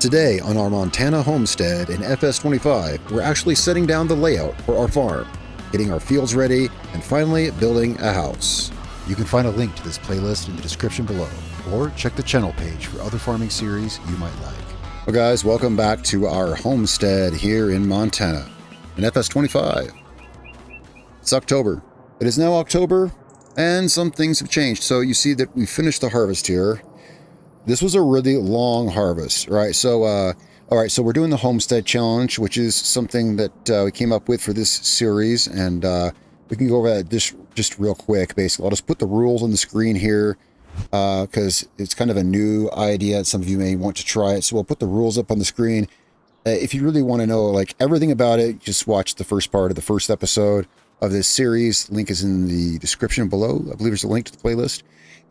Today on our Montana Homestead in FS25, we're actually setting down the layout for our farm, getting our fields ready, and finally building a house. You can find a link to this playlist in the description below, or check the channel page for other farming series you might like. Well guys, welcome back to our homestead here in Montana in FS25. It's October. It is now October, and some things have changed. So you see that we finished the harvest here. This was a really long harvest, right? So, all right, so we're doing the Homestead Challenge, which is something that we came up with for this series, and we can go over that just real quick, basically. I'll just put the rules on the screen here, because it's kind of a new idea. Some of you may want to try it, so we'll put the rules up on the screen. If you really want to know, like, everything about it, just watch the first part of the first episode of this series. Link is in the description below. I believe there's a link to the playlist.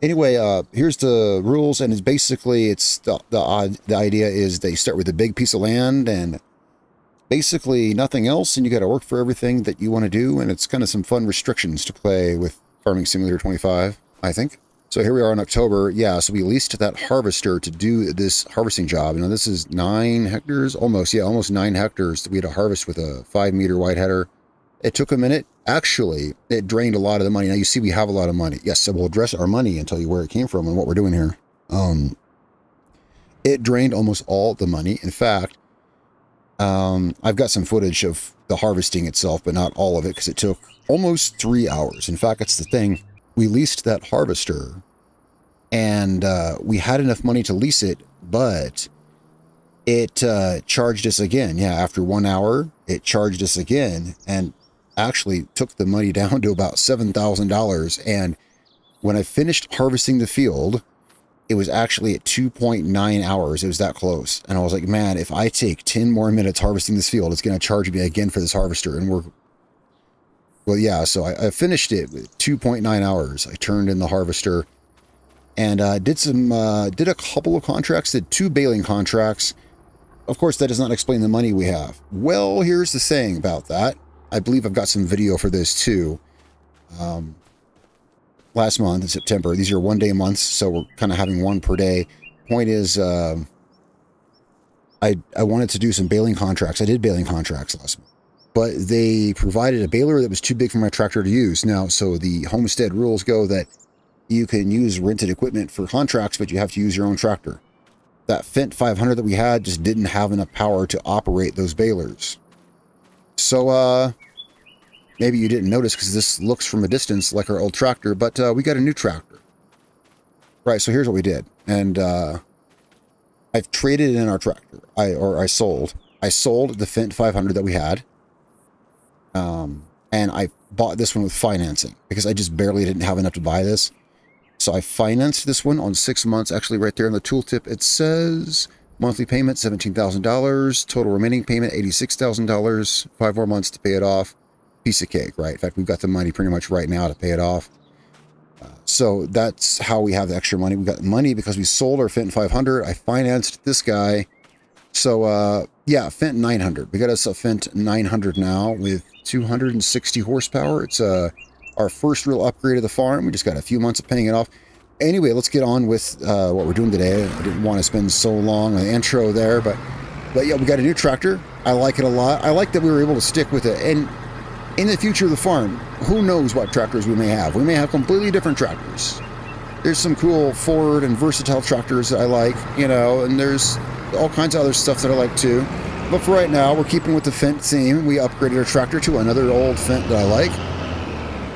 Anyway, here's the rules, and it's basically, the idea is they start with a big piece of land and basically nothing else, and you got to work for everything that you want to do, and it's kind of some fun restrictions to play with Farming Simulator 25, I think. So here we are in October. Yeah, so we leased that harvester to do this harvesting job. You know, this is 9 hectares, almost 9 hectares that we had to harvest with a 5-meter wide header. It took a minute. Actually, it drained a lot of the money. Now you see we have a lot of money. Yes, so we'll address our money and tell you where it came from and what we're doing here. It drained almost all the money. In fact, I've got some footage of the harvesting itself, but not all of it, because it took almost 3 hours. In fact, that's the thing. We leased that harvester, and we had enough money to lease it, but it charged us again. Yeah, after 1 hour, it charged us again, and actually took the money down to about $7,000. And when I finished harvesting the field, it was actually at 2.9 hours. It was that close. And I was like, man, if I take 10 more minutes harvesting this field, it's going to charge me again for this harvester. And well, yeah, so I finished it with 2.9 hours. I turned in the harvester and did a couple of contracts, did 2 baling contracts. Of course, that does not explain the money we have. Well, here's the thing about that. I believe I've got some video for this too. Last month in September, these are 1-day months, so we're kind of having one per day. Point is, I wanted to do some baling contracts. I did baling contracts last month, but they provided a baler that was too big for my tractor to use. Now, so the homestead rules go that you can use rented equipment for contracts, but you have to use your own tractor. That Fendt 500 that we had just didn't have enough power to operate those balers. So, maybe you didn't notice because this looks from a distance like our old tractor, but we got a new tractor. Right, so here's what we did. And I've traded in our tractor. I sold. I sold the Fendt 500 that we had. And I bought this one with financing because I just barely didn't have enough to buy this. So I financed this one on 6 months. Actually, right there on the tooltip, it says monthly payment, $17,000. Total remaining payment, $86,000. 5 more months to pay it off. Piece of cake, right? In fact, we've got the money pretty much right now to pay it off. So that's how we have the extra money. We got money because we sold our Fendt 500. I financed this guy. So, yeah, Fendt 900. We got us a Fendt 900 now with 260 horsepower. It's our first real upgrade of the farm. We just got a few months of paying it off. Anyway, let's get on with what we're doing today. I didn't want to spend so long on the intro there, but yeah, we got a new tractor. I like it a lot. I like that we were able to stick with it. And in the future of the farm, who knows what tractors we may have. We may have completely different tractors. There's some cool Ford and versatile tractors that I like, you know, and there's all kinds of other stuff that I like too. But for right now, we're keeping with the Fendt theme. We upgraded our tractor to another old Fendt that I like.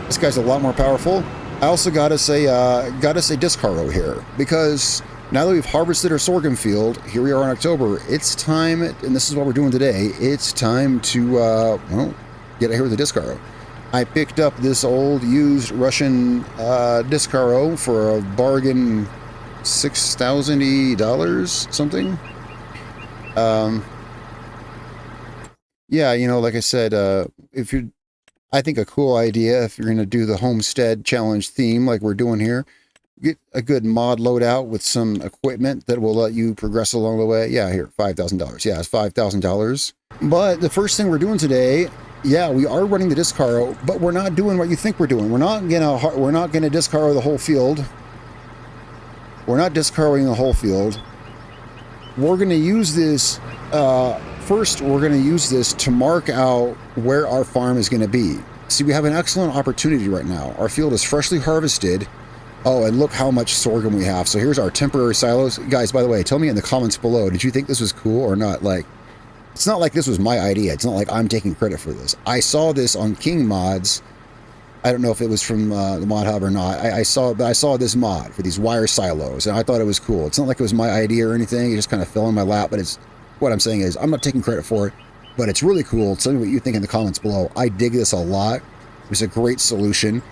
This guy's a lot more powerful. I also got us a disc harrow here, because now that we've harvested our sorghum field, here we are in October, it's time, and this is what we're doing today, it's time to, well, get out here with a disc harrow. I picked up this old used Russian disc harrow for a bargain $6,000 something. Yeah, you know, like I said, I think a cool idea if you're going to do the Homestead Challenge theme like we're doing here, get a good mod loadout with some equipment that will let you progress along the way. Yeah, here, $5,000. Yeah, it's $5,000. But the first thing we're doing today, yeah, we are running the disc harrow, but we're not doing what you think we're doing. We're not gonna disc harrow the whole field. We're not disc harrowing the whole field. we're going to use this, first we're going to use this to mark out where our farm is going to be. See, we have an excellent opportunity right now. Our field is freshly harvested. Oh, and look how much sorghum we have. So here's our temporary silos. Guys, by the way, tell me in the comments below, did you think this was cool or not? Like, it's not like this was my idea. It's not like I'm taking credit for this. I saw this on King Mods. I don't know if it was from the Mod Hub or not. I saw this mod for these wire silos, and I thought it was cool. It's not like it was my idea or anything. It just kind of fell in my lap, but it's, what I'm saying is I'm not taking credit for it, but it's really cool. Tell me what you think in the comments below. I dig this a lot. It was a great solution.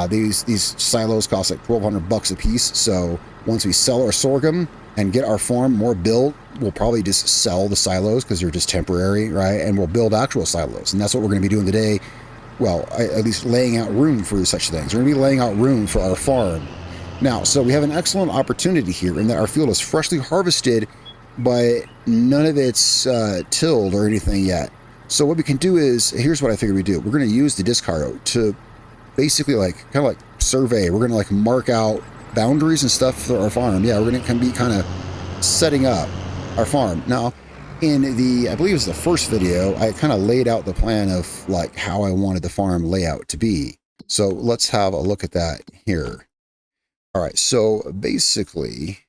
These silos cost like $1,200 a piece. So once we sell our sorghum and get our farm more built, we'll probably just sell the silos because they're just temporary, right? And we'll build actual silos. And that's what we're going to be doing today. Well, at least laying out room for such things. We're going to be laying out room for our farm. Now, so we have an excellent opportunity here in that our field is freshly harvested, but none of it's tilled or anything yet. So what we can do is, here's what I figured we'd do. We're going to use the disc harrow to basically like, kind of like survey. We're going to like mark out boundaries and stuff for our farm. Yeah, we're going to be kind of setting up our farm. Now, in the, I believe it was the first video, I kind of laid out the plan of like how I wanted the farm layout to be. So let's have a look at that here. All right, so basically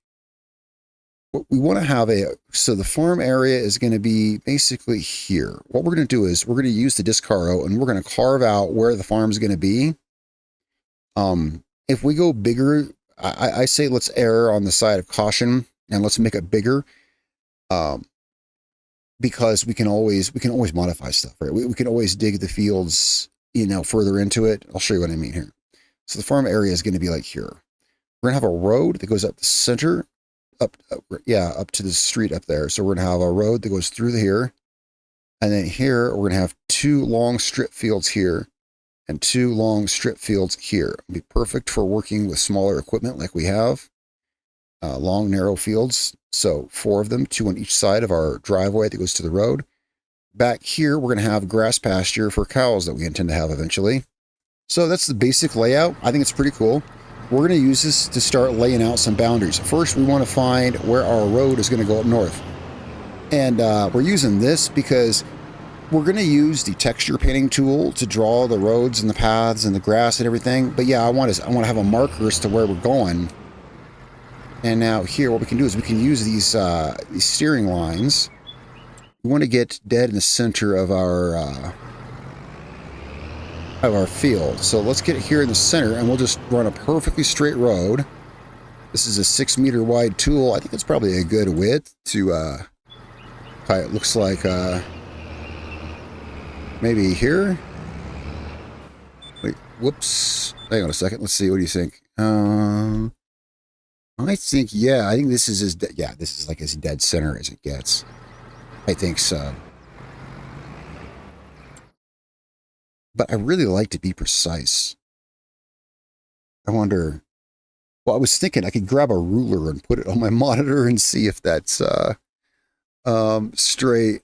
what we want to have so the farm area is going to be basically here. What we're going to do is we're going to use the disc harrow and we're going to carve out where the farm is going to be. If we go bigger, I say let's err on the side of caution and let's make it bigger. Because we can always modify stuff, right? We can always dig the fields, you know, further into it. I'll show you what I mean here. So the farm area is going to be like here. We're going to have a road that goes up the center, up to the street up there. So we're going to have a road that goes through here. And then here, we're going to have 2 long strip fields here and 2 long strip fields here. It'll be perfect for working with smaller equipment like we have. Long, narrow fields. So 4 of them, 2 on each side of our driveway that goes to the road. Back here, we're going to have grass pasture for cows that we intend to have eventually. So that's the basic layout. I think it's pretty cool. We're going to use this to start laying out some boundaries. First, we want to find where our road is going to go up north. And we're using this because we're going to use the texture painting tool to draw the roads and the paths and the grass and everything. But yeah, I want to have a marker as to where we're going. And now here, what we can do is we can use these steering lines. We want to get dead in the center of our field. So let's get it here in the center, and we'll just run a perfectly straight road. This is a 6-meter wide tool. I think it's probably a good width to. It looks like maybe here. Wait, whoops! Hang on a second. Let's see. What do you think? I think, yeah, I think this is as, this is like as dead center as it gets. I think so. But I really like to be precise. I wonder, well, I was thinking I could grab a ruler and put it on my monitor and see if that's straight,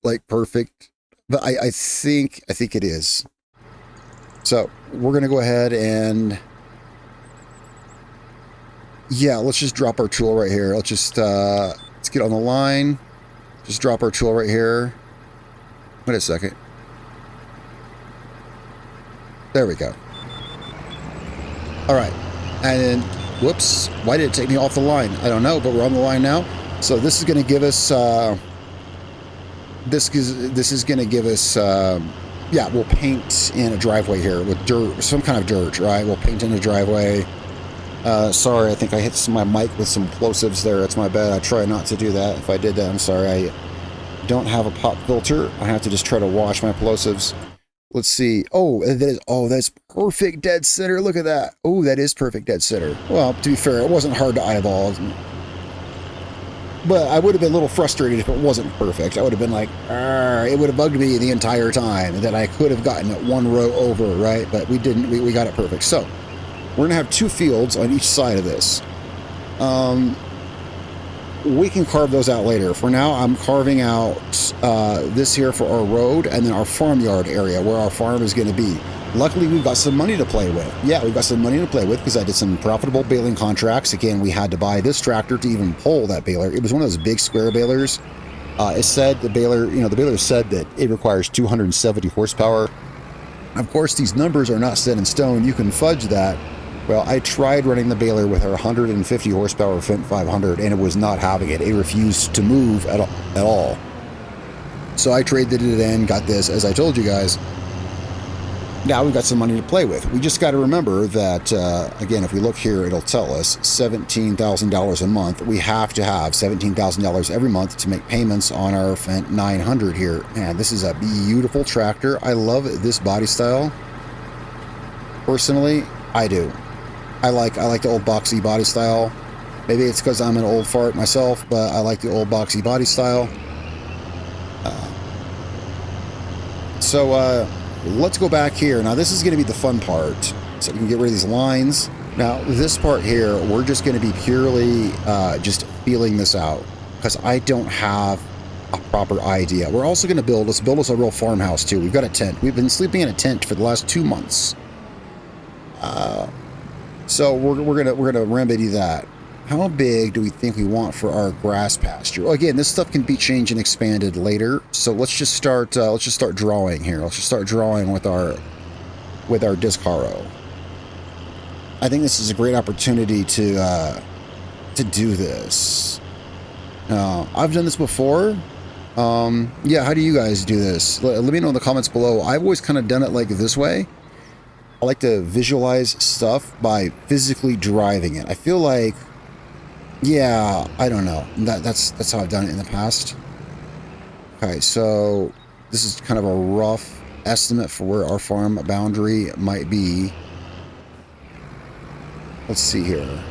like perfect. But I think it is. So we're going to go ahead and yeah, let's just drop our tool right here. Let's just, let's get on the line. Just drop our tool right here. Wait a second. There we go. All right. And then, whoops, why did it take me off the line? I don't know, but we're on the line now. So this is going to give us, this is going to give us, yeah, we'll paint in a driveway here with dirt, some kind of dirt, right? We'll paint in a driveway. Sorry, I think I hit my mic with some plosives there. It's my bad. I try not to do that. If I did that, I'm sorry. I don't have a pop filter. I have to just try to wash my plosives. Let's see. Oh, that's perfect dead center. Look at that. Oh, that is perfect dead center. Well, to be fair, it wasn't hard to eyeball. But I would have been a little frustrated if it wasn't perfect. I would have been like, it would have bugged me the entire time that I could have gotten it 1 row over, right? But we didn't. We got it perfect. So we're going to have 2 fields on each side of this. We can carve those out later. For now, I'm carving out this here for our road and then our farmyard area where our farm is going to be. Luckily, we've got some money to play with. Yeah, we've got some money to play with because I did some profitable baling contracts. Again, we had to buy this tractor to even pull that baler. It was one of those big square balers. It said the baler, the baler said that it requires 270 horsepower. Of course, these numbers are not set in stone. You can fudge that. Well, I tried running the baler with our 150 horsepower Fendt 500, and it was not having it. It refused to move at all. So I traded it in, got this, as I told you guys. Now we've got some money to play with. We just got to remember that, again, if we look here, it'll tell us $17,000 a month. We have to have $17,000 every month to make payments on our Fendt 900 here. Man, this is a beautiful tractor. I love this body style. Personally, I do. I like the old boxy body style. Maybe it's because I'm an old fart myself, but I like the old boxy body style. Let's go back here. Now, this is going to be the fun part. So we can get rid of these lines. Now, this part here, we're just going to be purely just feeling this out because I don't have a proper idea. We're also going to let's build us a real farmhouse too. We've got a tent. We've been sleeping in a tent for the last 2 months. So we're gonna remedy that. How big do we think we want for our grass pasture? Well, again, this stuff can be changed and expanded later. So let's just start drawing here. Let's just start drawing with our disc harrow. I think this is a great opportunity to do this. I've done this before. Yeah, how do you guys do this? Let me know in the comments below. I've always kind of done it like this way. I like to visualize stuff by physically driving it. I feel like, yeah, I don't know. That's how I've done it in the past. Okay, so this is kind of a rough estimate for where our farm boundary might be. Let's see here.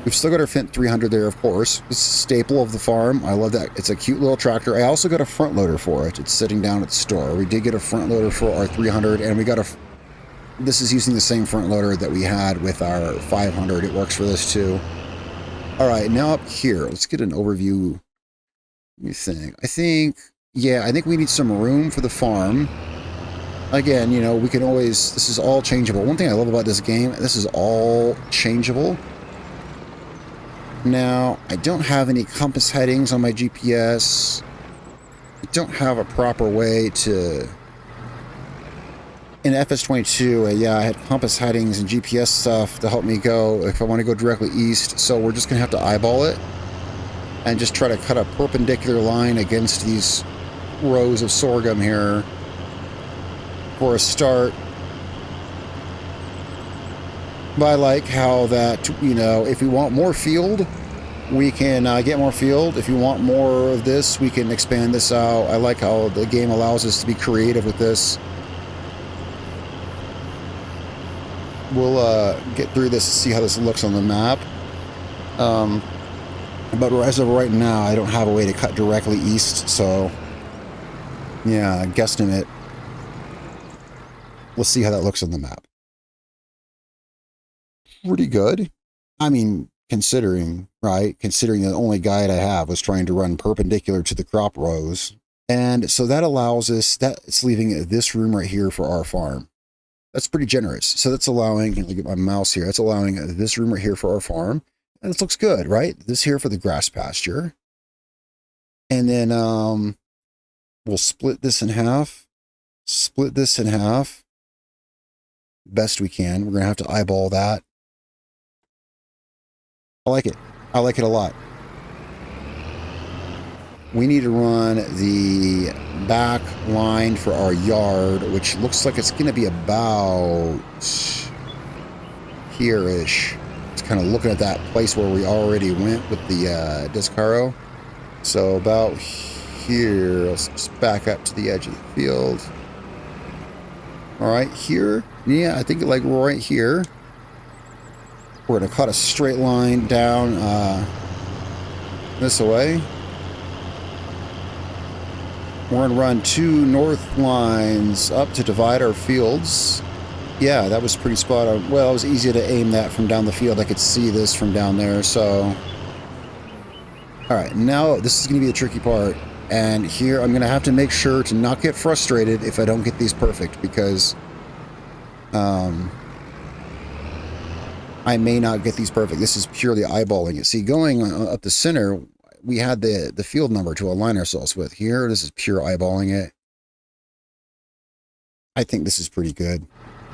We've still got our Fendt 300 there, of course. It's a staple of the farm. I love that. It's a cute little tractor. I also got a front loader for it. It's sitting down at the store. We did get a front loader for our 300, and we got a... This is using the same front loader that we had with our 500. It works for this too. All right, now up here, let's get an overview. Let me think. I think we need some room for the farm. Again, we can always, this is all changeable. One thing I love about this game, this is all changeable. Now, I don't have any compass headings on my GPS. I don't have a proper way to... In FS25, yeah, I had compass headings and GPS stuff to help me go if I want to go directly east. So we're just going to have to eyeball it and just try to cut a perpendicular line against these rows of sorghum here for a start. But I like how that, if we want more field, we can get more field. If you want more of this, we can expand this out. I like how the game allows us to be creative with this. We'll get through this and see how this looks on the map. But as of right now, I don't have a way to cut directly east, so yeah, guesstimate. We'll see how that looks on the map. Pretty good. I mean, considering the only guide I have was trying to run perpendicular to the crop rows. And so that allows us, it's leaving this room right here for our farm. That's pretty generous. So that's allowing, let me get my mouse here, that's allowing this room right here for our farm. And this looks good, right? This here for the grass pasture. And then we'll split this in half. Split this in half. Best we can. We're going to have to eyeball that. I like it. I like it a lot. We need to run the back line for our yard, which looks like it's going to be about here-ish. It's kind of looking at that place where we already went with the disc harrow. So about here, let's just back up to the edge of the field. All right, here. Yeah, I think like right here. We're going to cut a straight line down this way. We're going to run 2 north lines up to divide our fields. Yeah, that was pretty spot on. Well, it was easy to aim that from down the field. I could see this from down there, so... Alright, now this is going to be the tricky part. And here I'm going to have to make sure to not get frustrated if I don't get these perfect, because I may not get these perfect. This is purely eyeballing it. See, going up the center, we had the field number to align ourselves with. Here, this is pure eyeballing it. I think this is pretty good.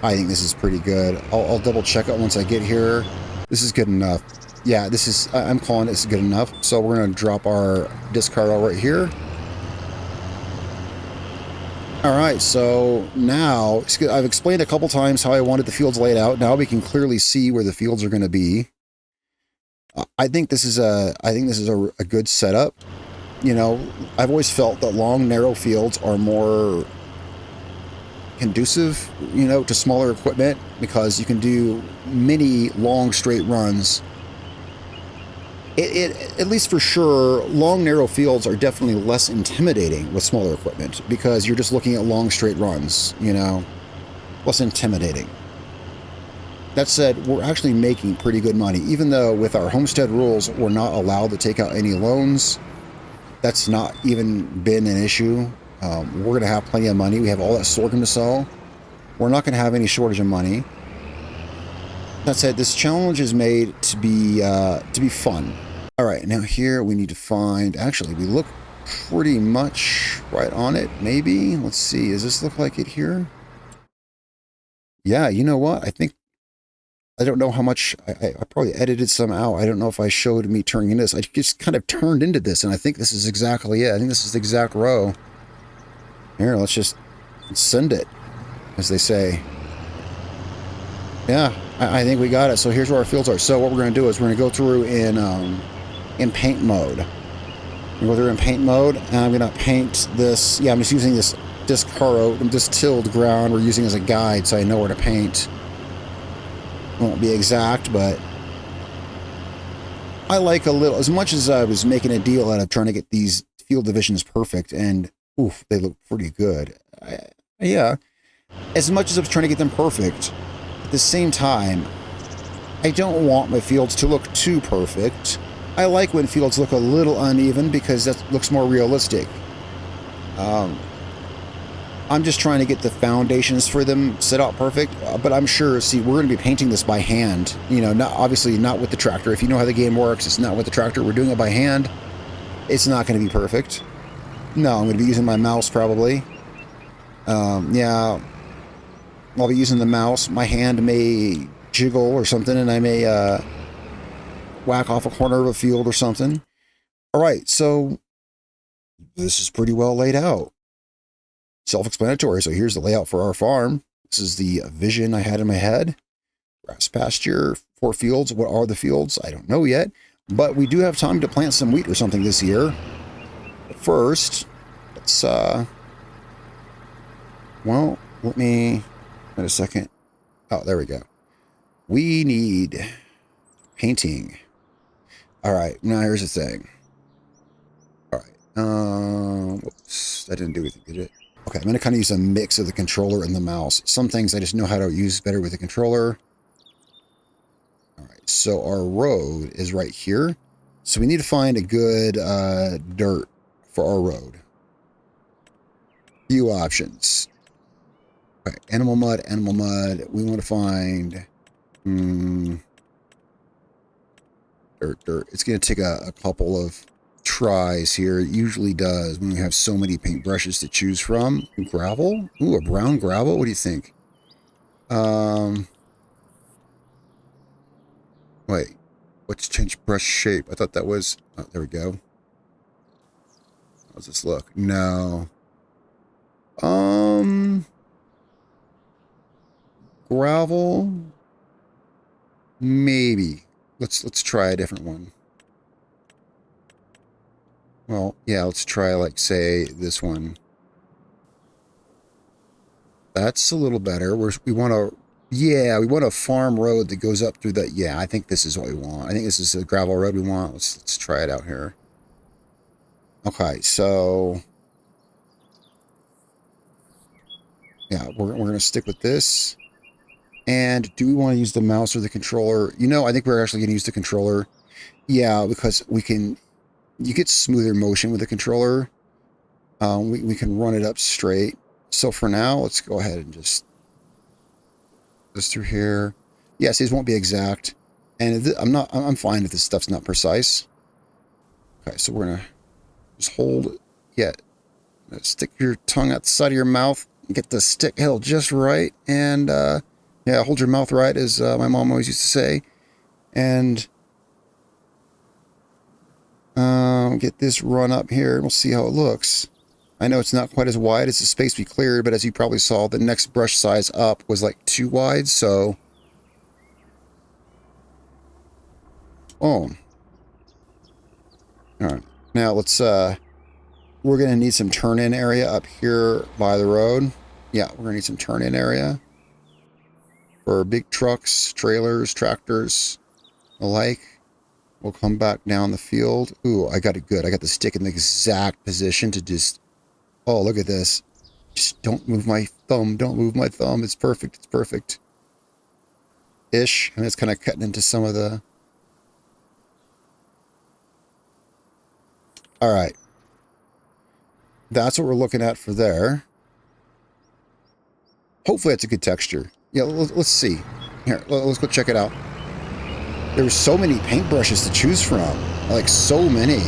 I think this is pretty good. I'll double check it once I get here. This is good enough. Yeah, this is, I'm calling this good enough. So we're going to drop our discard all right here. All right, so now I've explained a couple times how I wanted the fields laid out. Now we can clearly see where the fields are going to be. I think this is a good setup. You know, I've always felt that long, narrow fields are more conducive, you know, to smaller equipment because you can do many long, straight runs. At least for sure, long, narrow fields are definitely less intimidating with smaller equipment because you're just looking at long, straight runs, you know, less intimidating. That said, we're actually making pretty good money, even though with our homestead rules, we're not allowed to take out any loans. That's not even been an issue. We're going to have plenty of money. We have all that sorghum to sell. We're not going to have any shortage of money. That said, this challenge is made to be fun. All right, now here we need to find, actually, we look pretty much right on it, maybe. Let's see, does this look like it here? Yeah, you know what? I don't know how much, I probably edited some out. I don't know if I showed me turning into this. I just kind of turned into this, and I think this is exactly it. I think this is the exact row. Here, let's just send it, as they say. Yeah, I think we got it. So here's where our fields are. So what we're going to do is we're going to go through in paint mode. We go through in paint mode, and I'm going to paint this. Yeah, I'm just using this tilled ground we're using as a guide, so I know where to paint. Won't be exact, but I like a little. As much as I was making a deal out of trying to get these field divisions perfect, and oof, they look pretty good. Yeah, as much as I was trying to get them perfect. At the same time, I don't want my fields to look too perfect. I like when fields look a little uneven because that looks more realistic. I'm just trying to get the foundations for them set out perfect, but I'm sure, see, we're going to be painting this by hand. You know, obviously not with the tractor. If you know how the game works, it's not with the tractor. We're doing it by hand. It's not going to be perfect. No, I'm going to be using my mouse probably. Yeah. I'll be using the mouse. My hand may jiggle or something, and I may whack off a corner of a field or something. All right, so this is pretty well laid out. Self-explanatory. So here's the layout for our farm. This is the vision I had in my head. Grass pasture, 4 fields. What are the fields? I don't know yet, but we do have time to plant some wheat or something this year. But first, let's, well, let me... Wait a second. Oh, there we go. We need painting. All right, now here's the thing. All right. Whoops, that didn't do anything, did it? Okay, I'm going to kind of use a mix of the controller and the mouse. Some things I just know how to use better with the controller. All right, so our road is right here. So we need to find a good dirt for our road. Few options. Okay, animal mud, animal mud. We want to find dirt. It's going to take a couple of tries here. It usually does when we have so many paintbrushes to choose from. Gravel? Ooh, a brown gravel? What do you think? Wait. Let's change brush shape. I thought that was... Oh, there we go. How's this look? No. Gravel? Maybe. Let's try a different one. Well, yeah, let's try, like, say, this one. That's a little better. We want to... Yeah, we want a farm road that goes up through that. Yeah, I think this is what we want. I think this is a gravel road we want. Let's try it out here. Okay, so... Yeah, we're going to stick with this. And do we want to use the mouse or the controller? You know, I think we're actually going to use the controller. Yeah, because we can... You get smoother motion with the controller. We can run it up straight. So for now, let's go ahead and just This through here. Yes, these won't be exact. And I'm fine if this stuff's not precise. Okay, so we're gonna just hold, yeah, stick your tongue out the side of your mouth, get the stick held just right, and yeah, hold your mouth right, as my mom always used to say. And get this run up here, and we'll see how it looks. I know it's not quite as wide as the space we cleared, but as you probably saw, the next brush size up was like too wide, so... Oh. Alright. Now let's, we're going to need some turn-in area up here by the road. Yeah, we're going to need some turn-in area for big trucks, trailers, tractors, alike. We'll come back down the field. Ooh, I got it good. I got the stick in the exact position to just... Oh, look at this. Just don't move my thumb. Don't move my thumb. It's perfect. It's perfect. Ish. And it's kind of cutting into some of the... All right. That's what we're looking at for there. Hopefully that's a good texture. Yeah, let's see. Here, let's go check it out. There were so many paintbrushes to choose from. Like, so many.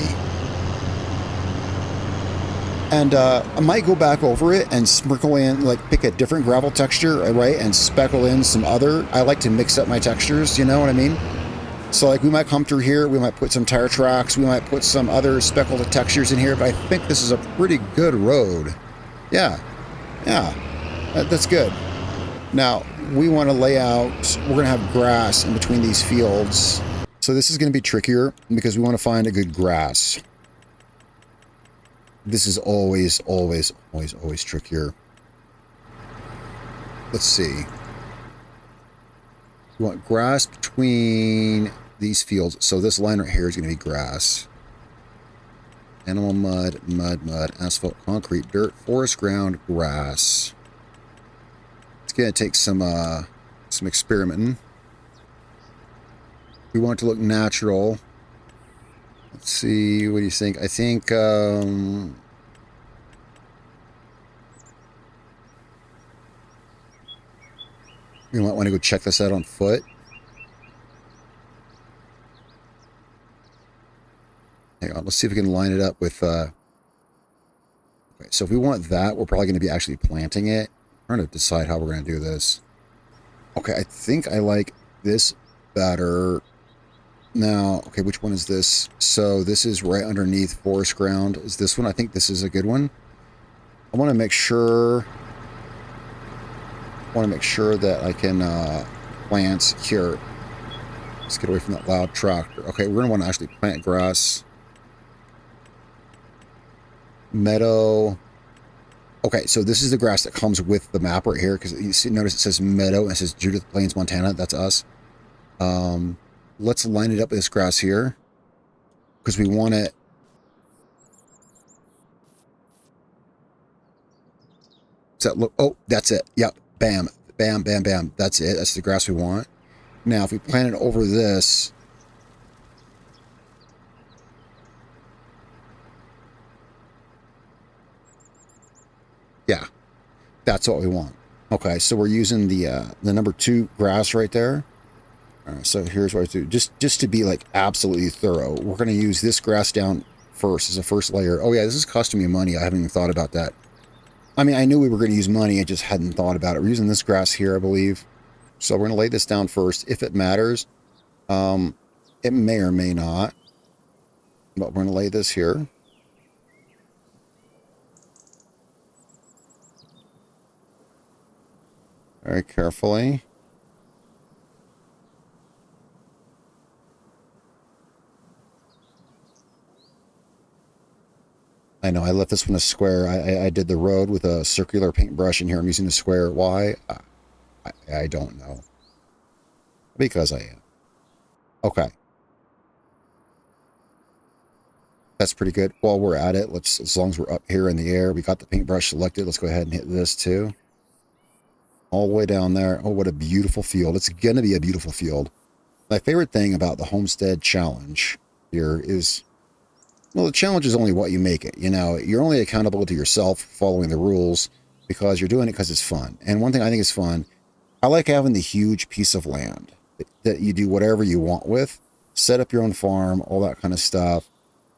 And I might go back over it and sprinkle in, like, pick a different gravel texture, right? And speckle in some other. I like to mix up my textures, you know what I mean? So, like, we might come through here. We might put some tire tracks. We might put some other speckled textures in here. But I think this is a pretty good road. Yeah. Yeah. That's good. Now, we want to lay out, we're going to have grass in between these fields. So this is going to be trickier because we want to find a good grass. This is always trickier. Let's see. We want grass between these fields. So this line right here is going to be grass. Animal mud, asphalt, concrete, dirt, forest ground, grass. It's going to take some experimenting. We want it to look natural. Let's see, what do you think? I think, you might want to go check this out on foot. Hang on, let's see if we can line it up with, okay, so if we want that, we're probably going to be actually planting it. I'm trying to decide how we're going to do this. Okay, I think I like this better. Now, okay, which one is this? So this is right underneath forest ground. Is this one? I think this is a good one. I want to make sure that I can plant here. Let's get away from that loud tractor. Okay, we're going to want to actually plant grass. Meadow. Okay, so this is the grass that comes with the map right here, because you see, notice it says Meadow and it says Judith Plains, Montana. That's us. Let's line it up with this grass here, because we want it. Does that look? Oh, that's it. Yep. Bam, bam, bam, bam. That's it. That's the grass we want. Now, if we plant it over this, yeah, that's what we want. Okay, so we're using the number 2 grass right there. All right, so here's what I do. Just to be like absolutely thorough, we're going to use this grass down first as a first layer. Oh yeah, this is costing me money. I haven't even thought about that. I mean, I knew we were going to use money. I just hadn't thought about it. We're using this grass here, I believe. So we're going to lay this down first. If it matters, it may or may not. But we're going to lay this here. Very carefully. I know, I left this one a square. I did the road with a circular paintbrush, and here I'm using a square. Why? I don't know. Because I am. Okay. That's pretty good. While we're at it, as long as we're up here in the air, we got the paintbrush selected. Let's go ahead and hit this too. All the way down there. Oh, what a beautiful field. It's going to be a beautiful field. My favorite thing about the Homestead Challenge here is, well, the challenge is only what you make it. You know, you're only accountable to yourself following the rules because you're doing it because it's fun. And one thing I think is fun I like having the huge piece of land that you do whatever you want with, set up your own farm, all that kind of stuff.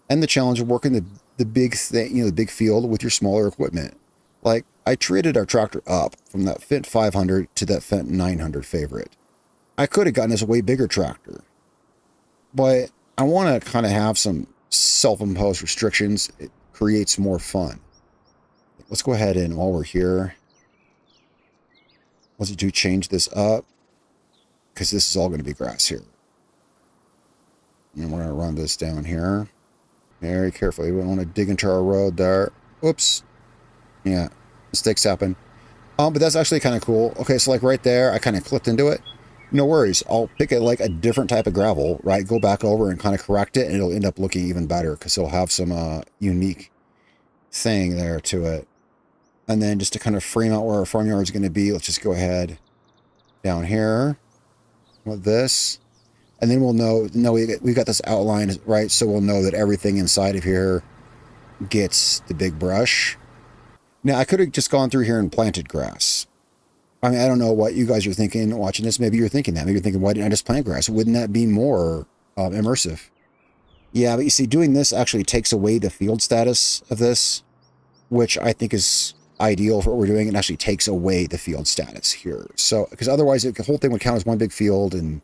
And the challenge of working the big thing, the big field with your smaller equipment. Like, I traded our tractor up from that Fendt 500 to that Fendt 900 favorite. I could have gotten us a way bigger tractor, but I want to kind of have some self-imposed restrictions. It creates more fun. Let's go ahead and, while we're here, let's do change this up, because this is all going to be grass here. And we're going to run this down here very carefully. We don't want to dig into our road there. Oops. Yeah, mistakes happen. But that's actually kind of cool. Okay, so like right there, I kind of clipped into it. No worries. I'll pick like a different type of gravel, right? Go back over and kind of correct it, and it'll end up looking even better because it'll have some unique thing there to it. And then just to kind of frame out where our farmyard is going to be, let's just go ahead down here with this. And then we'll know we got this outlined, right? So we'll know that everything inside of here gets the big brush. Now, I could have just gone through here and planted grass. I mean, I don't know what you guys are thinking watching this. Maybe you're thinking that. Maybe you're thinking, why didn't I just plant grass? Wouldn't that be more immersive? Yeah, but you see, doing this actually takes away the field status of this, which I think is ideal for what we're doing. It actually takes away the field status here. So, because otherwise the whole thing would count as one big field and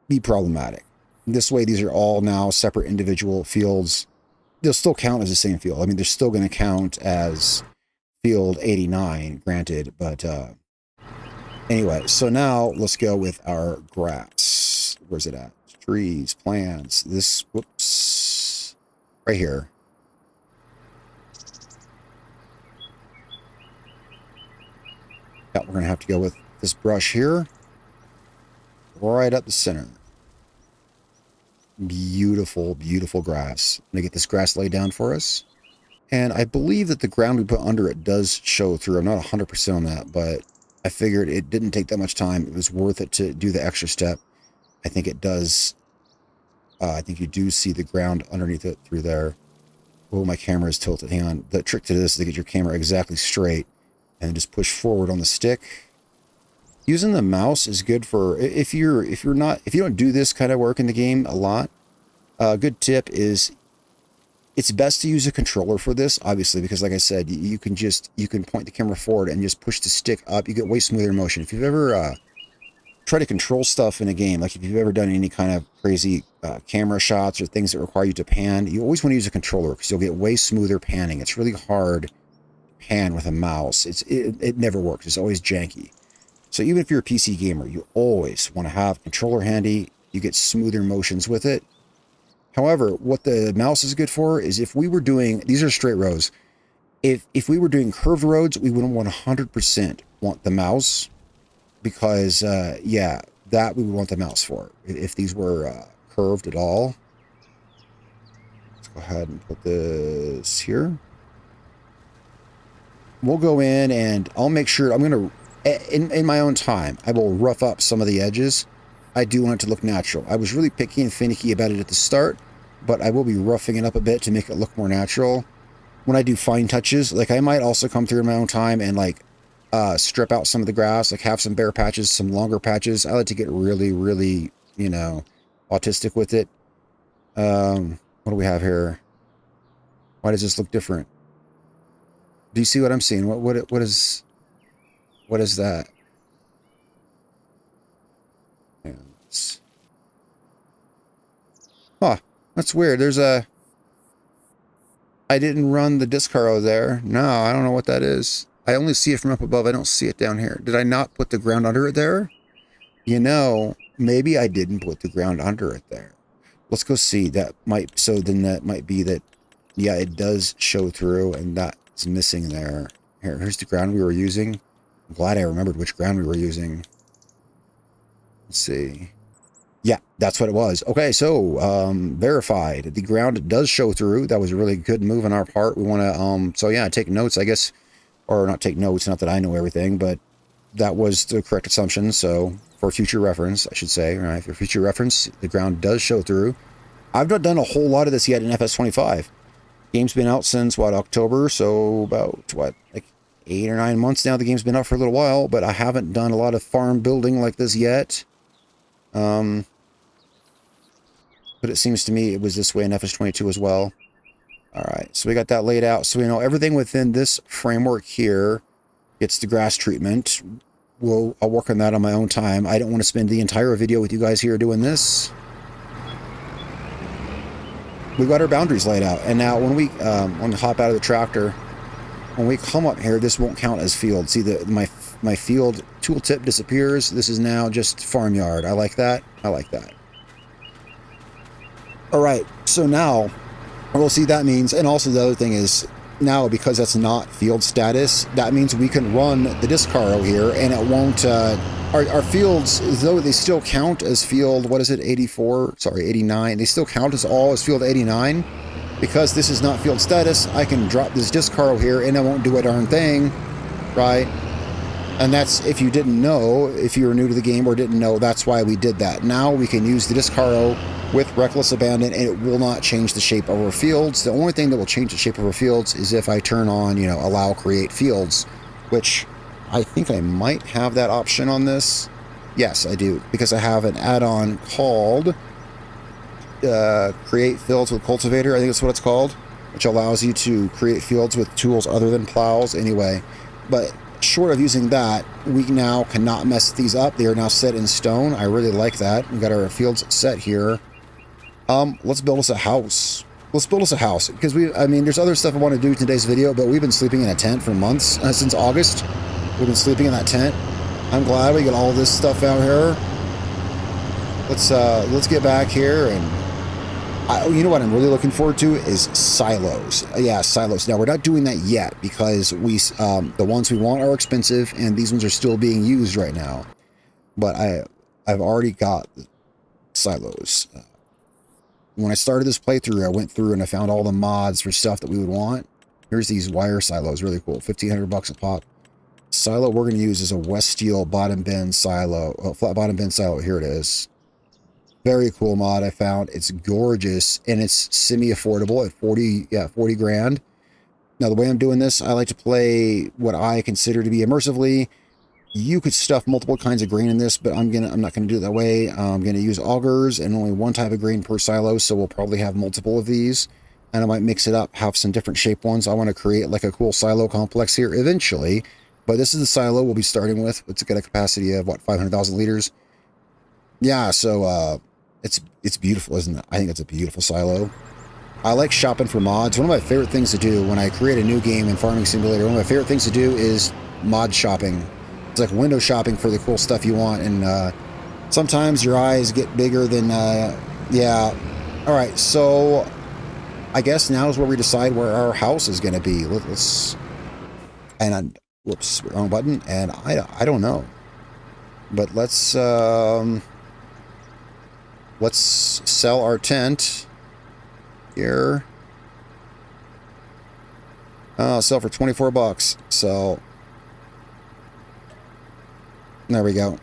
be problematic. This way, these are all now separate individual fields. They'll still count as the same field. I mean, they're still going to count as field 89, granted, but anyway, so now let's go with our grass. Where's it at? Trees, plants, this, whoops, right here. Yeah, we're going to have to go with this brush here, right up the center. Beautiful, beautiful grass. I'm going to get this grass laid down for us. And I believe that the ground we put under it does show through. I'm not 100% on that, but I figured it didn't take that much time. It was worth it to do the extra step. I think it does. I think you do see the ground underneath it through there. Oh, my camera is tilted. Hang on. The trick to this is to get your camera exactly straight and just push forward on the stick. Using the mouse is good for if you don't do this kind of work in the game a lot. A good tip is it's best to use a controller for this, obviously, because like I said, you can point the camera forward and just push the stick up. You get way smoother motion. If you've ever tried to control stuff in a game, like if you've ever done any kind of crazy camera shots or things that require you to pan, you always want to use a controller because you'll get way smoother panning. It's really hard to pan with a mouse. It never works. It's always janky. So even if you're a PC gamer, you always want to have a controller handy. You get smoother motions with it. However, what the mouse is good for is if we were doing, these are straight rows. If we were doing curved roads, we wouldn't 100% want the mouse because, yeah, that we would want the mouse for. If these were curved at all. Let's go ahead and put this here. We'll go in and I'll make sure, I'm going to, in my own time, I will rough up some of the edges. I do want it to look natural. I was really picky and finicky about it at the start, but I will be roughing it up a bit to make it look more natural. When I do fine touches, like I might also come through in my own time and like strip out some of the grass, like have some bare patches, some longer patches. I like to get really, really, autistic with it. What do we have here? Why does this look different? Do you see what I'm seeing? What is that? Huh, that's weird. I didn't run the disc harrow there. No, I don't know what that is. I only see it from up above. I don't see it down here. Did I not put the ground under it there? Maybe I didn't put the ground under it there. Let's go see. Then that might be that, yeah, it does show through and that's missing there. Here's the ground we were using. I'm glad I remembered which ground we were using. Let's see. Yeah, that's what it was. Okay, so verified. The ground does show through. That was a really good move on our part. We want to, so yeah, take notes, I guess, or not take notes, not that I know everything, but that was the correct assumption. So for future reference, I should say, right? For future reference, the ground does show through. I've not done a whole lot of this yet in FS25. Game's been out since, what, October? So about, what, like 8 or 9 months now. The game's been out for a little while, but I haven't done a lot of farm building like this yet. But it seems to me it was this way in FS22 as well. Alright, so we got that laid out. So we know everything within this framework here gets the grass treatment. I'll work on that on my own time. I don't want to spend the entire video with you guys here doing this. We've got our boundaries laid out. And now when we hop out of the tractor, when we come up here, this won't count as field. See, my field tooltip disappears. This is now just farmyard. I like that. I like that. Alright, so now we'll see that means, and also the other thing is, now because that's not field status, that means we can run the disc harrow here, and it won't, our fields, though they still count as field, what is it, 84, sorry, 89, they still count as all as field 89, because this is not field status, I can drop this disc harrow here, and it won't do a darn thing, right? And that's, if you didn't know, if you were new to the game or didn't know, that's why we did that. Now we can use the disc harrow with reckless abandon, and it will not change the shape of our fields. The only thing that will change the shape of our fields is if I turn on, you know, allow create fields, which I think I might have that option on this. Yes, I do, because I have an add-on called create fields with cultivator, I think that's what it's called, which allows you to create fields with tools other than plows anyway. But short of using that, we now cannot mess these up. They are now set in stone. I really like that. We got our fields set here. Let's build us a house. Let's build us a house, because I mean, there's other stuff I want to do in today's video, but we've been sleeping in a tent for months, since August. We've been sleeping in that tent. I'm glad we got all this stuff out here. Let's get back here, and you know what I'm really looking forward to is silos. Yeah, silos. Now we're not doing that yet because the ones we want are expensive, and these ones are still being used right now. But I've already got silos. When I started this playthrough, I went through and I found all the mods for stuff that we would want. Here's these wire silos, really cool, 1,500 bucks a pop. Silo we're going to use is a West Steel bottom bin silo, flat bottom bin silo. Here it is. Very cool mod I found. It's gorgeous, and it's semi-affordable at 40 grand. Now, the way I'm doing this, I like to play what I consider to be immersively. You could stuff multiple kinds of grain in this, but I'm not gonna do it that way. I'm gonna use augers and only one type of grain per silo, so we'll probably have multiple of these, and I might mix it up, have some different shape ones. I want to create like a cool silo complex here eventually, but this is the silo we'll be starting with. It's got a capacity of what, 500,000 liters. Yeah, so it's beautiful, isn't it? I think it's a beautiful silo. I like shopping for mods. One of my favorite things to do when I create a new game in Farming Simulator, one of my favorite things to do is mod shopping. It's like window shopping for the cool stuff you want, and sometimes your eyes get bigger than, yeah. All right, so I guess now is where we decide where our house is going to be. Let's, and whoops, wrong button, and I don't know, but let's sell our tent here. Sell for 24 bucks. So there we go.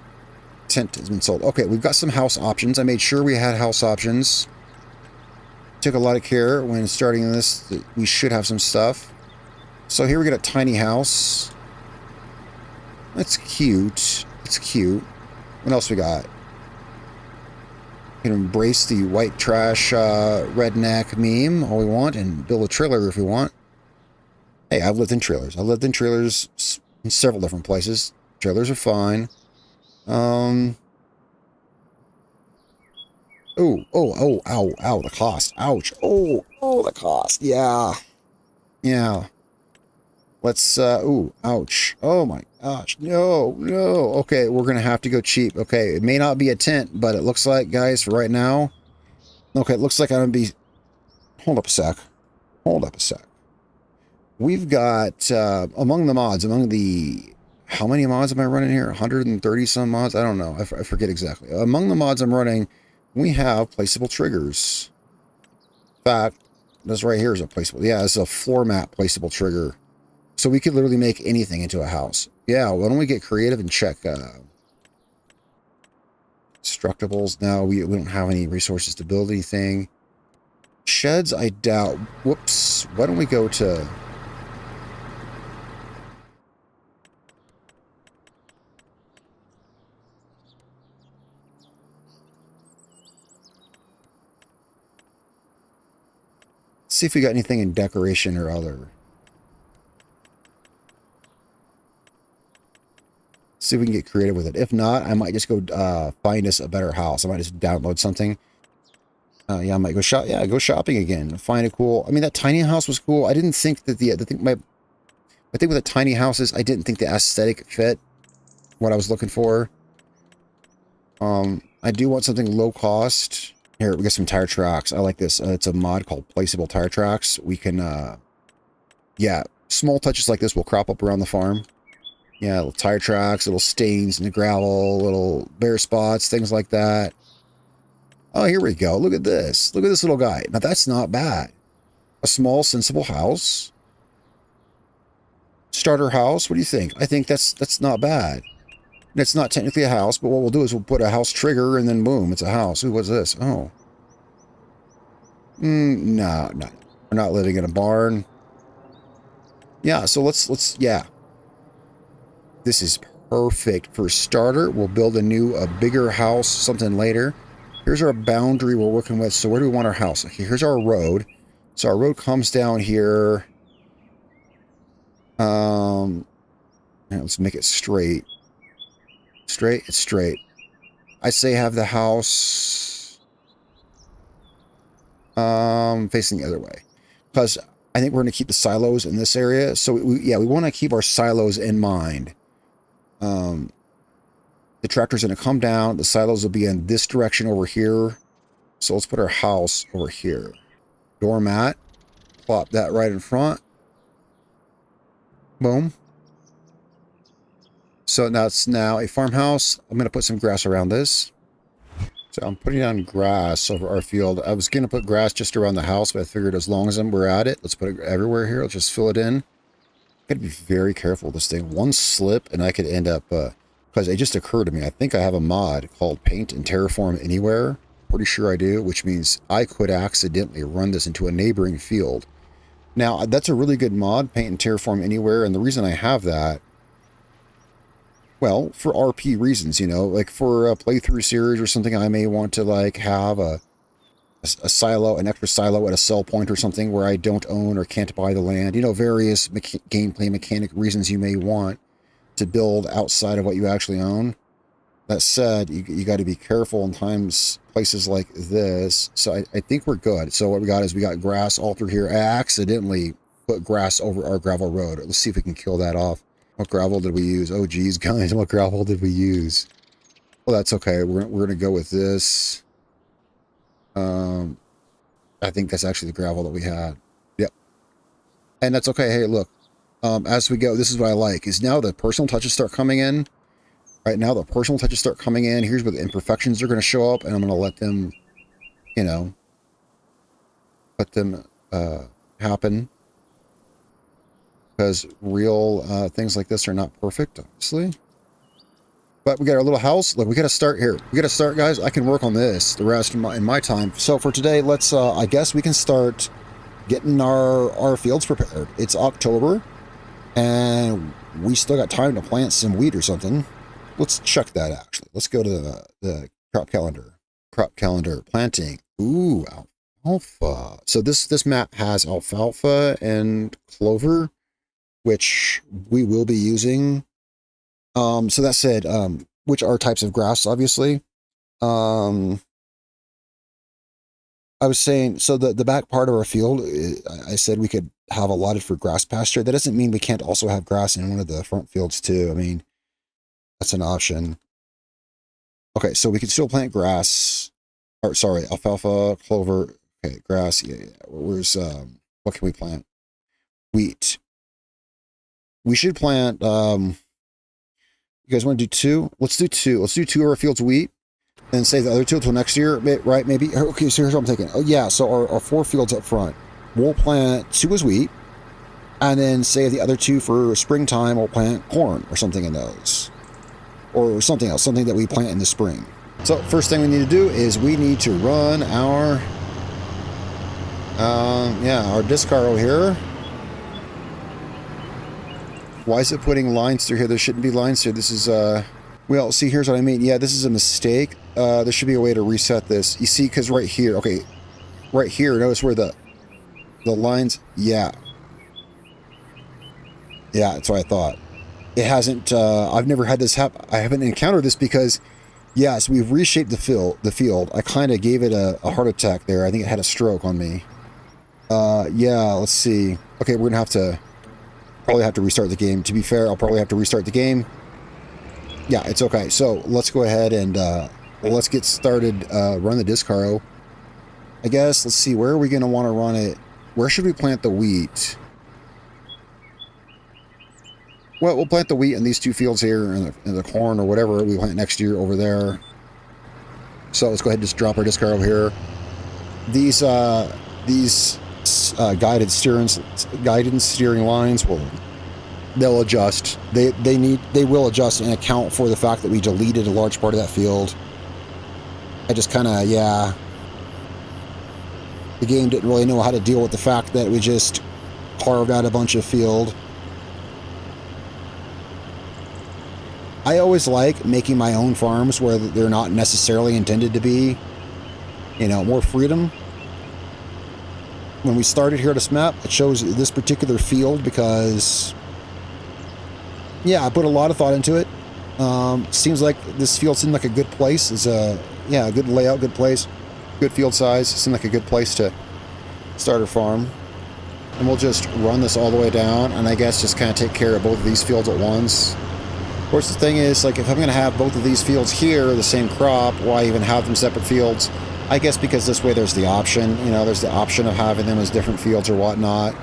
Tent has been sold. Okay, we've got some house options. I made sure we had house options. Took a lot of care when starting this that we should have some stuff. So here we got a tiny house. That's cute. It's cute. What else we got? We can embrace the white trash redneck meme all we want, and build a trailer if we want. Hey, I've lived in trailers. I've lived in trailers in several different places. Trailers are fine. Oh, ow, the cost. Ouch. Oh, the cost. Yeah. Yeah. Let's, ooh, ouch. Oh my gosh. No. Okay, we're gonna have to go cheap. Okay, it may not be a tent, but it looks like, guys, for right now. Okay, it looks like I'm gonna be... Hold up a sec. We've got, among the mods, how many mods am I running here? 130 some mods? I don't know. I forget exactly. Among the mods I'm running, we have placeable triggers. In fact, this right here is a placeable. Yeah, it's a floor mat placeable trigger. So we could literally make anything into a house. Yeah, why don't we get creative and check constructibles. Now we don't have any resources to build anything. Sheds, I doubt. Whoops. Why don't we go to... Let's see if we got anything in decoration or other. See if we can get creative with it. If not, I might just go find us a better house. I might just download something. Yeah, I might go shop. Yeah, go shopping again. Find a cool. I mean, that tiny house was cool. I didn't think that the thing. My thing with the tiny houses, I didn't think the aesthetic fit what I was looking for. I do want something low cost. Here, we got some tire tracks. I like this. It's a mod called Placeable Tire Tracks. We can, yeah, small touches like this will crop up around the farm. Yeah, little tire tracks, little stains in the gravel, little bare spots, things like that. Oh, here we go. Look at this. Look at this little guy. Now, that's not bad. A small, sensible house. Starter house. What do you think? I think that's not bad. It's not technically a house, but what we'll do is we'll put a house trigger and then boom, it's a house. Ooh, what's this? Oh. No. We're not living in a barn. Yeah, so let's, yeah. This is perfect for starter. We'll build a bigger house, something later. Here's our boundary we're working with. So where do we want our house? Okay, here's our road. So our road comes down here. Let's make it straight. Straight? It's straight. I say have the house facing the other way. Because I think we're going to keep the silos in this area. So, we want to keep our silos in mind. The tractor's going to come down. The silos will be in this direction over here. So let's put our house over here. Doormat. Plop that right in front. Boom. So now it's now a farmhouse. I'm going to put some grass around this. So I'm putting down grass over our field. I was going to put grass just around the house, but I figured as long as we're at it, let's put it everywhere here. Let's just fill it in. Got to be very careful with this thing. One slip and I could end up, because it just occurred to me, I think I have a mod called Paint and Terraform Anywhere. Pretty sure I do, which means I could accidentally run this into a neighboring field. Now, that's a really good mod, Paint and Terraform Anywhere, and the reason I have that, well, for RP reasons, you know, like for a playthrough series or something, I may want to like have a silo, an extra silo at a sell point or something where I don't own or can't buy the land. You know, various gameplay mechanic reasons you may want to build outside of what you actually own. That said, you got to be careful in places like this. So I think we're good. So what we got is we got grass all through here. I accidentally put grass over our gravel road. Let's see if we can kill that off. What gravel did we use? Oh, geez, guys, what gravel did we use? Well, that's okay. We're going to go with this. I think that's actually the gravel that we had. Yep. And that's okay. Hey, look, as we go, this is what I like, is now the personal touches start coming in. Right now, the personal touches start coming in. Here's where the imperfections are going to show up, and I'm going to let them, you know, happen. Because real things like this are not perfect, obviously. But we got our little house. Look, we got to start here. We got to start, guys. I can work on this the rest in my time. So for today, let's, I guess we can start getting our fields prepared. It's October, and we still got time to plant some wheat or something. Let's check that, actually. Let's go to the crop calendar. Crop calendar. Planting. Ooh, alfalfa. So this map has alfalfa and clover, which we will be using. So that said, which are types of grass, obviously. I was saying, so the back part of our field, I said we could have allotted for grass pasture. That doesn't mean we can't also have grass in one of the front fields too. I mean, that's an option. Okay, so we can still plant grass. Or sorry, alfalfa, clover. Okay, grass. Yeah. Where's what can we plant? Wheat. We should plant. You guys want to do two? Let's do two. Let's do two of our fields wheat, and save the other two until next year, right? Maybe. Okay, so here's what I'm thinking. Oh yeah, so our four fields up front, we'll plant two as wheat, and then save the other two for springtime. We'll plant corn or something in those. Or something else, something that we plant in the spring. So first thing we need to do is we need to run our, our disc harrow here. Why is it putting lines through here? There shouldn't be lines here. This is, well, see, here's what I mean. Yeah, this is a mistake. There should be a way to reset this. You see, because right here, okay, right here, notice where the The lines, yeah. Yeah, that's what I thought. It hasn't, I've never had this happen. I haven't encountered this because, yes, we've reshaped the field. I kind of gave it a heart attack there. I think it had a stroke on me. Yeah, let's see. Okay, we're gonna probably have to restart the game. To be fair, I'll probably have to restart the game. Yeah, it's okay. So let's go ahead and let's get started. Run the Discaro. I guess, let's see, where are we gonna want to run it? Where should we plant the wheat? Well, we'll plant the wheat in these two fields here, and the corn or whatever we plant next year over there. So let's go ahead and just drop our discard over here. These guidance steering lines they'll adjust. They will adjust and account for the fact that we deleted a large part of that field. I just kind of, yeah. The game didn't really know how to deal with the fact that we just carved out a bunch of field. I always like making my own farms where they're not necessarily intended to be, you know, more freedom. When we started here at this map, it shows this particular field because, yeah, I put a lot of thought into it. Seems like this field seemed like a good place. It's a good layout, good place, good field size. Seemed like a good place to start a farm. And we'll just run this all the way down, and I guess just kind of take care of both of these fields at once. Of course, the thing is, like, if I'm going to have both of these fields here, the same crop, why even have them separate fields? I guess because this way there's the option, you know, there's the option of having them as different fields or whatnot.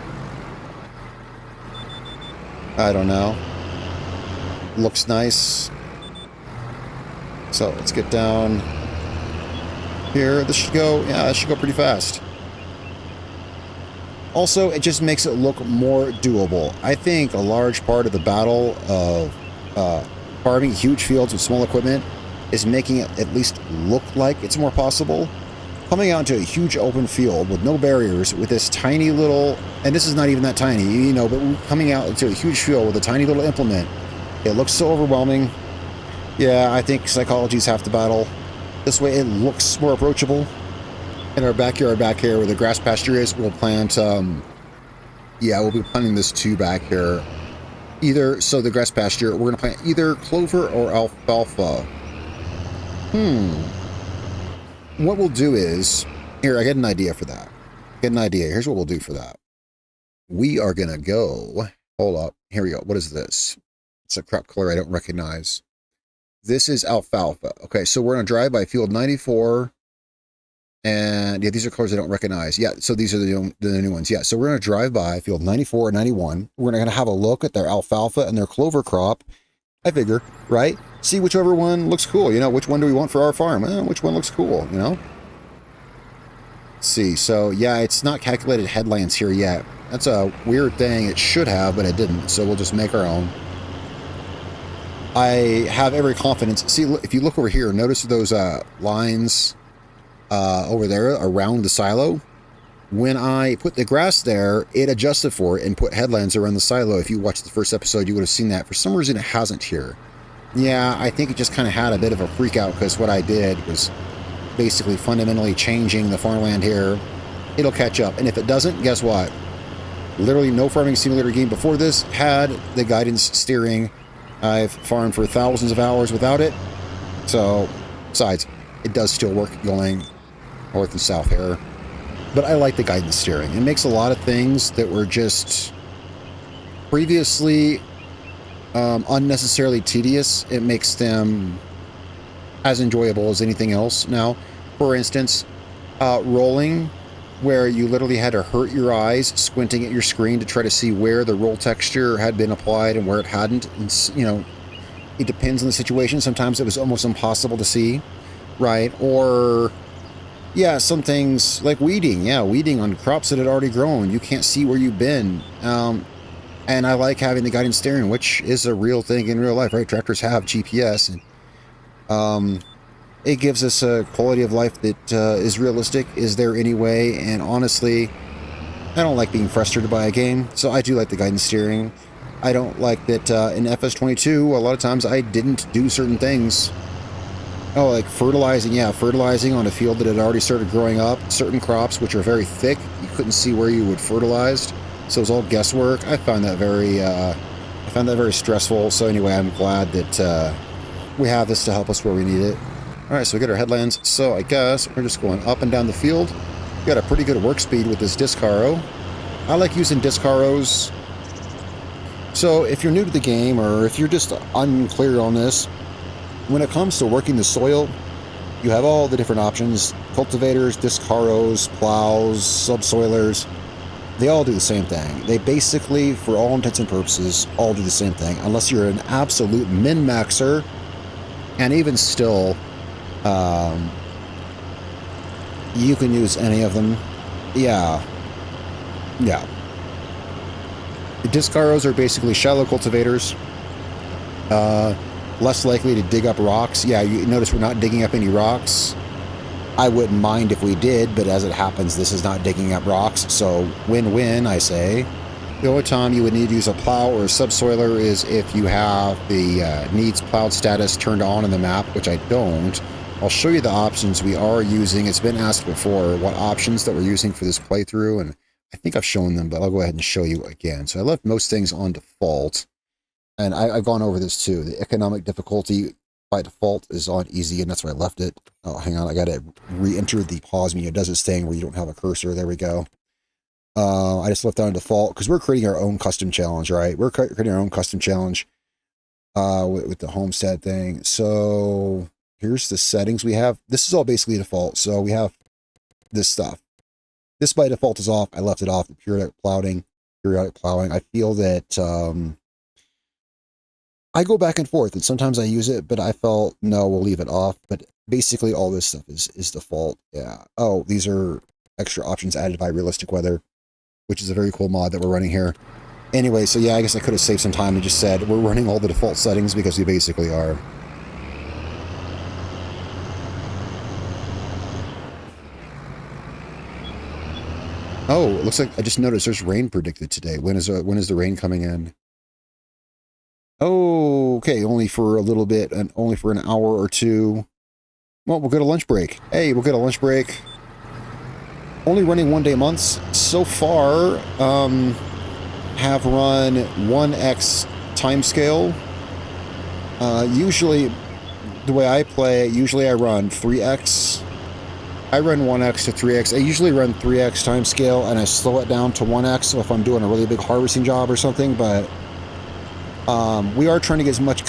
I don't know. Looks nice. So let's get down here. This should go, yeah, this should go pretty fast. Also, it just makes it look more doable. I think a large part of the battle of farming huge fields with small equipment is making it at least look like it's more possible. Coming out into a huge open field with no barriers with this tiny little, and this is not even that tiny, you know, but coming out into a huge field with a tiny little implement, it looks so overwhelming. Yeah, I think psychology's half the battle. This way it looks more approachable. In our backyard back here where the grass pasture is, we'll plant, yeah, we'll be planting this too back here. So the grass pasture, we're going to plant either clover or alfalfa. What we'll do is, here, I get an idea for that. Here's what we'll do for that. We are going to go, hold up, here we go. What is this? It's a crop color I don't recognize. This is alfalfa. Okay, so we're going to drive by field 94. And yeah, these are colors I don't recognize. Yeah, so these are the new ones. Yeah, so we're going to drive by field 94 and 91. We're going to have a look at their alfalfa and their clover crop. I figure, right? See whichever one looks cool. You know, which one do we want for our farm? Which one looks cool, you know? Let's see. So, yeah, it's not calculated headlands here yet. That's a weird thing. It should have, but it didn't. So we'll just make our own. I have every confidence. See, if you look over here, notice those lines over there around the silo. When I put the grass there, it adjusted for it and put headlands around the silo. If you watched the first episode, you would have seen that. For some reason, it hasn't here. Yeah, I think it just kind of had a bit of a freak out because what I did was basically fundamentally changing the farmland here. It'll catch up. And if it doesn't, guess what? Literally no farming simulator game before this had the guidance steering. I've farmed for thousands of hours without it. So, besides, it does still work going north and south here. But I like the guidance steering. It makes a lot of things that were just previously unnecessarily tedious. It makes them as enjoyable as anything else now. For instance, rolling, where you literally had to hurt your eyes squinting at your screen to try to see where the roll texture had been applied and where it hadn't. And, you know, it depends on the situation. Sometimes it was almost impossible to see, right? Or, yeah, some things like weeding. Yeah, weeding on crops that had already grown. You can't see where you've been. And I like having the guidance steering, which is a real thing in real life, right? Tractors have GPS, and it gives us a quality of life that is realistic. Is there any way? And honestly, I don't like being frustrated by a game, so I do like the guidance steering. I don't like that in FS25, a lot of times I didn't do certain things. Oh, like fertilizing, yeah, fertilizing on a field that had already started growing up. Certain crops, which are very thick, you couldn't see where you would fertilize. So it was all guesswork. I found that very stressful. So anyway, I'm glad that we have this to help us where we need it. All right, so we got our headlands. So I guess we're just going up and down the field. We got a pretty good work speed with this disc harrow. I like using disc harrows. So if you're new to the game, or if you're just unclear on this, when it comes to working the soil, you have all the different options: cultivators, disc harrows, plows, subsoilers. They all do the same thing. They basically, for all intents and purposes, all do the same thing, unless you're an absolute min-maxer. And even still, you can use any of them. Yeah. The disc harrows are basically shallow cultivators. Less likely to dig up rocks. Yeah, you notice we're not digging up any rocks. I wouldn't mind if we did, but as it happens, this is not digging up rocks, so win-win, I say. The only time you would need to use a plow or a subsoiler is if you have the needs plowed status turned on in the map, which I don't. I'll show you the options we are using. It's been asked before what options that we're using for this playthrough, and I think I've shown them, but I'll go ahead and show you again. So I left most things on default. And I've gone over this too. The economic difficulty by default is on easy, and that's where I left it. Oh, hang on. I got to re-enter the pause menu. It does its thing where you don't have a cursor. There we go. I just left that on default because we're creating our own custom challenge, right? We're creating our own custom challenge with the homestead thing. So here's the settings we have. This is all basically default. So we have this stuff. This by default is off. I left it off. The periodic plowing. I feel that... I go back and forth, and sometimes I use it, but I felt, no, we'll leave it off. But basically all this stuff is default. Yeah. Oh, these are extra options added by Realistic Weather, which is a very cool mod that we're running here. Anyway, so yeah, I guess I could have saved some time and just said we're running all the default settings because we basically are. Oh, it looks like I just noticed there's rain predicted today. When is the rain coming in? Oh, okay, only for a little bit and only for an hour or two. Well, we'll get a lunch break. Hey, we'll get a lunch break. Only running 1 day months so far. Have run 1x timescale. Usually, the way I play, usually I run 3x. I run 1x to 3x. I usually run 3x timescale and I slow it down to 1x. So if I'm doing a really big harvesting job or something, but. We are trying to get as much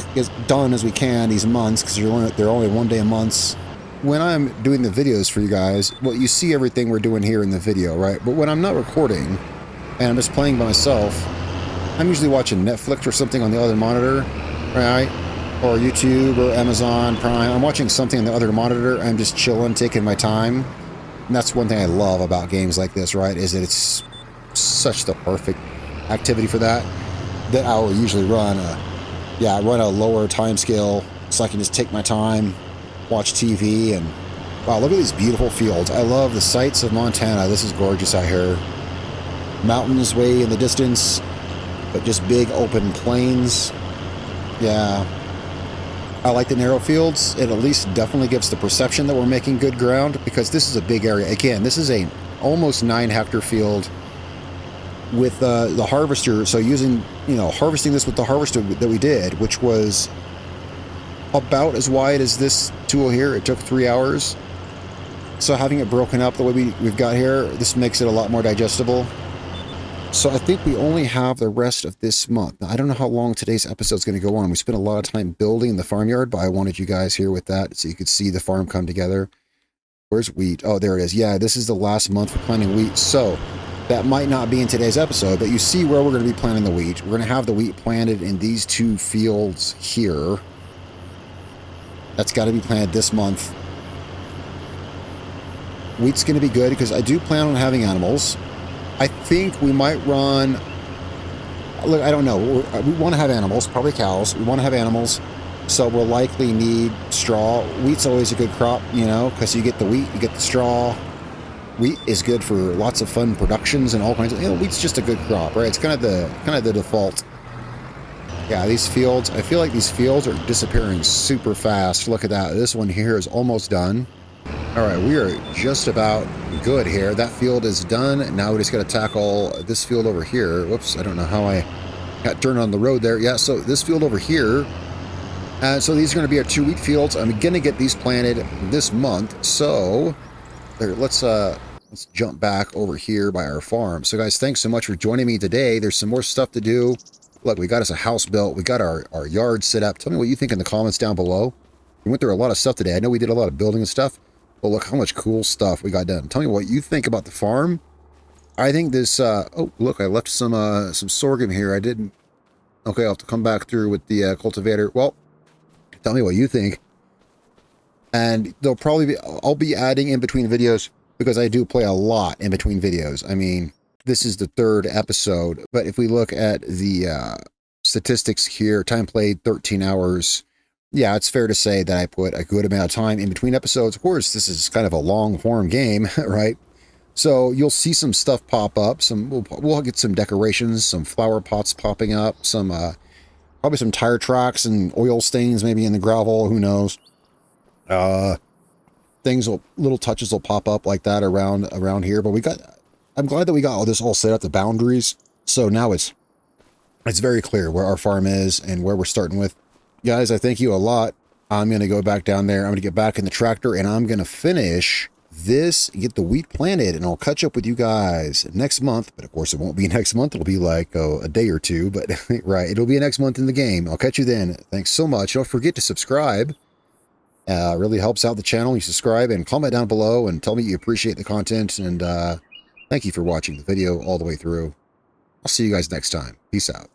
done as we can these months because they're only 1 day a month. When I'm doing the videos for you guys, well, you see everything we're doing here in the video, right? But when I'm not recording and I'm just playing by myself, I'm usually watching Netflix or something on the other monitor, right? Or YouTube or Amazon Prime. I'm watching something on the other monitor. I'm just chilling, taking my time. And that's one thing I love about games like this, right? Is that it's such the perfect activity for that. That I will usually run a lower time scale so I can just take my time, watch TV, and wow, look at these beautiful fields. I love the sights of Montana. This is gorgeous out here. Mountains way in the distance, but just big open plains. Yeah. I like the narrow fields. It at least definitely gives the perception that we're making good ground because this is a big area. Again, this is a almost 9-hectare field with the harvester. So using, harvesting this with the harvester that we did, which was about as wide as this tool here. It took 3 hours. So having it broken up the way we've got here, this makes it a lot more digestible. So I think we only have the rest of this month. Now, I don't know how long today's episode is going to go on. We spent a lot of time building the farmyard, but I wanted you guys here with that so you could see the farm come together. Where's wheat? Oh, there it is. Yeah, this is the last month for planting wheat. So that might not be in today's episode, but you see where we're going to be planting the wheat. We're going to have the wheat planted in these 2 fields here. That's got to be planted this month. Wheat's going to be good because I do plan on having animals. I think we might run... Look, I don't know. We want to have animals, probably cows. We want to have animals, so we'll likely need straw. Wheat's always a good crop, because you get the wheat, you get the straw. Wheat is good for lots of fun productions and all kinds of... wheat's just a good crop, right? It's kind of the default. Yeah, these fields, I feel like these fields are disappearing super fast. Look at that. This one here is almost done. All right, we are just about good here. That field is done. Now we just got to tackle this field over here. Whoops, I don't know how I got turned on the road there. Yeah, so this field over here. So these are going to be our 2 wheat fields. I'm going to get these planted this month. So there, let's jump back over here by our farm. So guys, thanks so much for joining me today. There's some more stuff to do. Look, we got us a house built. We got our yard set up. Tell me what you think in the comments down below. We went through a lot of stuff today. I know we did a lot of building and stuff, but look how much cool stuff we got done. Tell me what you think about the farm. I think this, oh, look, I left some sorghum here. I didn't, okay, I'll have to come back through with the cultivator. Well, tell me what you think. And they'll probably be, I'll be adding in between videos because I do play a lot in between videos. I mean, this is the 3rd episode, but if we look at the statistics here, time played 13 hours. Yeah, it's fair to say that I put a good amount of time in between episodes. Of course, this is kind of a long form game, right? So you'll see some stuff pop up. We'll get some decorations, some flower pots popping up, some probably some tire tracks and oil stains maybe in the gravel. Who knows? Little touches will pop up like that around here. But I'm glad that we got all this all set up, the boundaries. So now it's very clear where our farm is and where we're starting with. Guys, I thank you a lot. I'm going to go back down there. I'm going to get back in the tractor and I'm going to finish this, get the wheat planted, and I'll catch up with you guys next month. But of course, it won't be next month. It'll be like a day or two, but right, it'll be next month in the game. I'll catch you then. Thanks so much. Don't forget to subscribe. Really helps out the channel. You subscribe and comment down below and tell me you appreciate the content. And thank you for watching the video all the way through. I'll see you guys next time. Peace out.